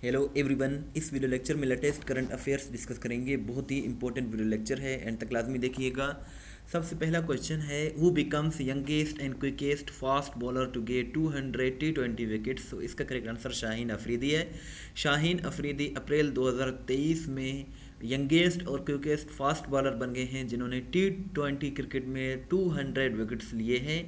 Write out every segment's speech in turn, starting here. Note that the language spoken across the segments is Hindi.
Hello everyone. इस वीडियो लेक्चर में लेटेस्ट करंट अफेयर्स डिस्कस करेंगे। बहुत ही इंपॉर्टेंट वीडियो लेक्चर है, एंड तक लाजमी देखिएगा। सबसे पहला क्वेश्चन है, who becomes youngest and quickest fast bowler to get 200 T20 wickets. तो इसका करेक्ट आंसर शाहीन अफरीदी है। शाहीन अफरीदी अप्रैल 2023 में यंगेस्ट और क्विकेस्ट फास्ट बॉलर बन गए हैं जिन्होंने T20 क्रिकेट में 200 विकेट्स लिए हैं।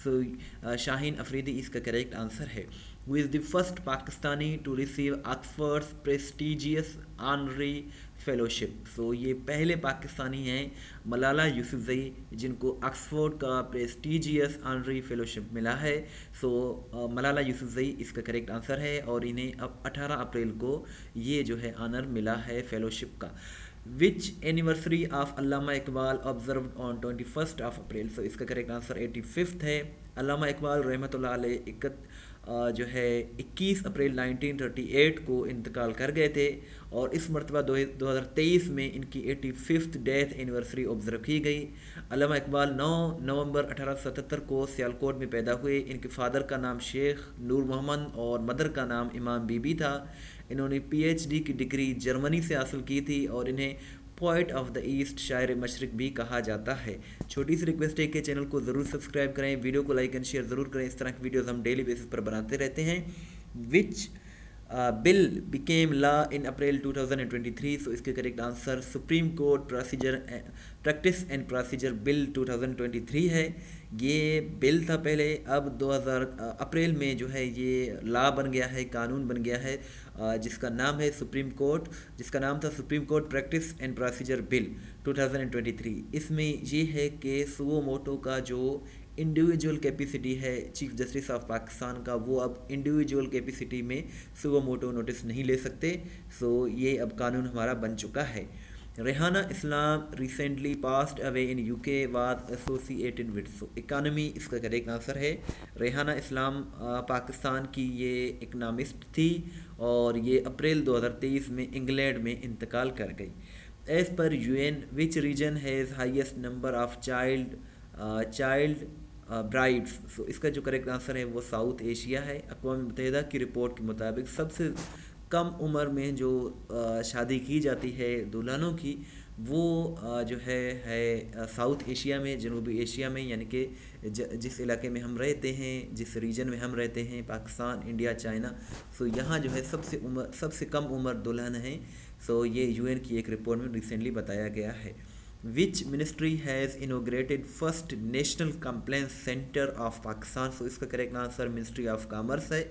सो शाहीन अफरीदी इसका करेक्ट आंसर है। Who is the first Pakistani to receive Oxford's prestigious honorary fellowship? So ये पहले पाकिस्तानी हैं मलाला यूसुफजई जिनको ऑक्सफोर्ड का प्रेस्टिजियस ऑनरी फेलोशिप मिला है। मलाला यूसुफजई इसका करेक्ट आंसर है और इन्हें अब 18 अप्रैल को ये जो है ऑनर मिला है फेलोशिप का। Which anniversary of Allama Iqbal observe on 21 April. So इसका करेक्ट आंसर 85th है। अल्लामा इकबाल रहमतुल्लाह अलैह जो है 21 अप्रैल 1938 को इंतकाल कर गए थे और इस मरतबा 2023 में इनकी 85th डेथ एनिवर्सरी ऑब्जर्व की गई। अल्लामा इकबाल 9 नवंबर 1877 को सियालकोट में पैदा हुए। इनके फादर का नाम शेख नूर मोहम्मद और मदर का नाम इमाम बीबी था। इन्होंने PhD की डिग्री जर्मनी से हासिल की थी और इन्हें पोइट ऑफ द ईस्ट, शायर मशरिक भी कहा जाता है। छोटी सी रिक्वेस्ट है कि चैनल को ज़रूर सब्सक्राइब करें, वीडियो को लाइक एंड शेयर ज़रूर करें। इस तरह की वीडियोस हम डेली बेसिस पर बनाते रहते हैं। Which bill became law in अप्रैल 2023। सो इसके correct answer supreme court practice and procedure bill 2023 है। ये बिल था पहले, अब 2000 अप्रैल में जो है ये लॉ बन गया है, कानून बन गया है, जिसका नाम है जिसका नाम था supreme court practice and procedure bill 2023। इसमें ये है कि सुओ मोटो का जो इंडिविजुअल कैपेसिटी है चीफ जस्टिस ऑफ पाकिस्तान का, वो अब इंडिविजुअल कैपेसिटी में सुओ मोटो नोटिस नहीं ले सकते। ये अब कानून हमारा बन चुका है। Rehana Islam recently passed away in UK was associated with. Economy इसका करेक्ट आंसर है। रेहाना इस्लाम पाकिस्तान की ये इकनॉमिस्ट थी और ये अप्रैल 2023 में इंग्लैंड में इंतकाल कर गई। As per UN which region has highest number of child brides. So इसका जो करेक्ट आंसर है वो साउथ एशिया है। अक़वाम मुत्तहिदा की रिपोर्ट के मुताबिक सबसे कम उम्र में जो शादी की जाती है दुल्हनों की, वो जो है साउथ एशिया में, जनूबी एशिया में, यानी कि जिस इलाके में हम रहते हैं, जिस रीजन में हम रहते हैं, पाकिस्तान, इंडिया, चाइना। यहाँ जो है सबसे कम उम्र दुल्हन है। ये UN की एक रिपोर्ट में रिसेंटली बताया गया है। Which ministry has inaugurated first national complaint centre of Pakistan. इसका correct answer ministry of commerce है।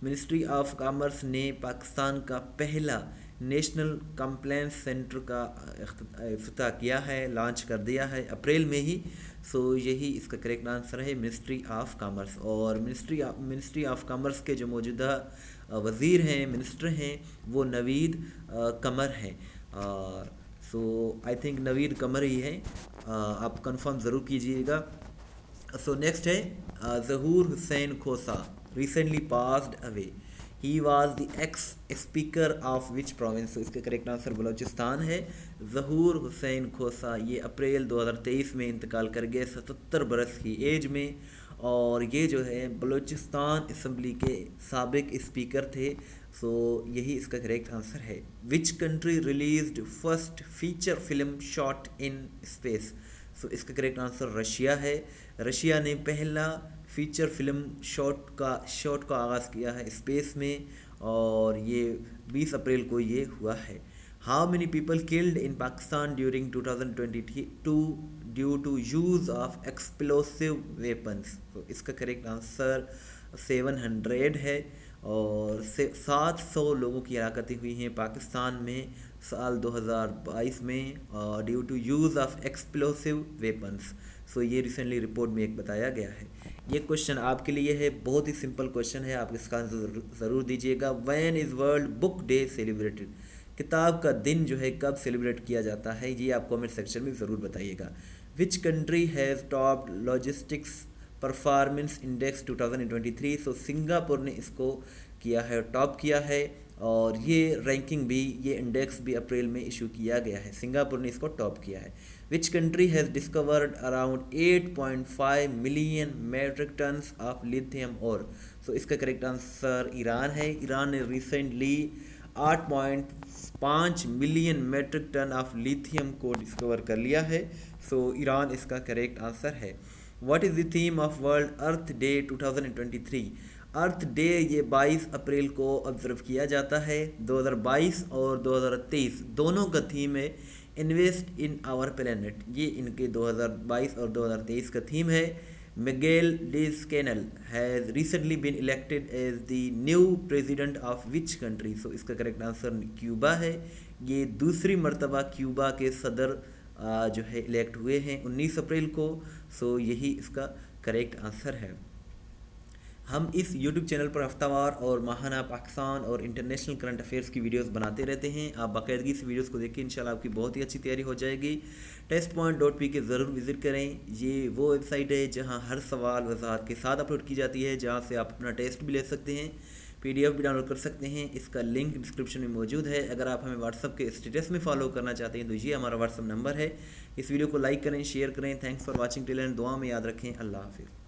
मिनिस्ट्री ऑफ कॉमर्स ने पाकिस्तान का पहला नेशनल कंप्लेंट सेंटर का इफ्तिताह किया है, लॉन्च कर दिया है अप्रैल में ही। यही इसका करेक्ट आंसर है मिनिस्ट्री ऑफ कॉमर्स। और मिनिस्ट्री ऑफ कॉमर्स के जो मौजूदा वज़ीर हैं, मिनिस्टर हैं, वो नवीद कमर हैं। आई थिंक नवीद कमर ही है, आप कंफर्म ज़रूर कीजिएगा। नेक्स्ट है ज़हूर हुसैन खोसा recently passed away. He was the ex-speaker of which province? इसका करेक्ट आंसर बलूचिस्तान है। ज़हूर हुसैन खोसा ये अप्रैल 2023 में इंतकाल कर गए 77 बरस की एज में, और ये जो है बलूचिस्तान असम्बली के साबिक स्पीकर थे। यही इसका करेक्ट आंसर है। Which country released first feature film shot in space. इसका करेक्ट आंसर रशिया है। रशिया ने पहला फीचर फिल्म शॉट का आगाज़ किया है स्पेस में, और ये 20 अप्रैल को ये हुआ है। How many people killed in Pakistan during 2022 due to use of explosive weapons. इसका करेक्ट आंसर 700 है, और 700 लोगों की हलाकतें हुई हैं पाकिस्तान में साल 2022 में due to use of explosive weapons. ये रिसेंटली रिपोर्ट में एक बताया गया है। ये क्वेश्चन आपके लिए है, बहुत ही सिंपल क्वेश्चन है, आप इसका आंसर ज़रूर दीजिएगा। When is world book day celebrated. किताब का दिन जो है कब सेलिब्रेट किया जाता है, ये आप कमेंट सेक्शन में ज़रूर बताइएगा। विच country has top logistics performance index 2023। Singapore ने इसको किया है, टॉप किया है, और ये रैंकिंग भी, ये इंडेक्स भी अप्रैल में इशू किया गया है। सिंगापुर ने इसको टॉप किया है। Which country has discovered around 8.5 million metric tons of lithium और। इसका करेक्ट आंसर ईरान है। ईरान ने recently 8.5 million metric ton of lithium को डिस्कवर कर लिया है। सो ईरान इसका करेक्ट आंसर है। What is the theme of world earth day 2023? Earth day ये 22 अप्रैल को ऑब्जर्व किया जाता है। 2022 और 2023 दोनों का थीम है इन्वेस्ट इन आवर प्लेनेट। ये इनके 2022 और 2023 का थीम है। Miguel Diaz Canel has recently been elected as the new president of which country? So इसका करेक्ट आंसर क्यूबा है। ये दूसरी मर्तबा क्यूबा के सदर जो है इलेक्ट हुए हैं 19 अप्रैल को। सो यही इसका करेक्ट आंसर है। हम इस YouTube चैनल पर हफ्तावार और माहाना पाकिस्तान और इंटरनेशनल करंट अफेयर्स की वीडियोस बनाते रहते हैं। आप बाकायदगी से वीडियोस को देखिए, इंशाल्लाह आपकी बहुत ही अच्छी तैयारी हो जाएगी। testpoint.p के ज़रूर विज़िट करें। ये वो वेबसाइट है जहां हर सवाल वजाहत के साथ अपलोड की जाती है, जहां से आप अपना टेस्ट भी ले सकते हैं, PDF भी डाउनलोड कर सकते हैं। इसका लिंक डिस्क्रिप्शन में मौजूद है। अगर आप हमें व्हाट्सअप के स्टेटस में फॉलो करना चाहते हैं तो ये हमारा व्हाट्सअप नंबर है। इस वीडियो को लाइक करें, शेयर करें। Thanks for watching till and. दुआ में याद रखें। अल्लाह हाफिज़।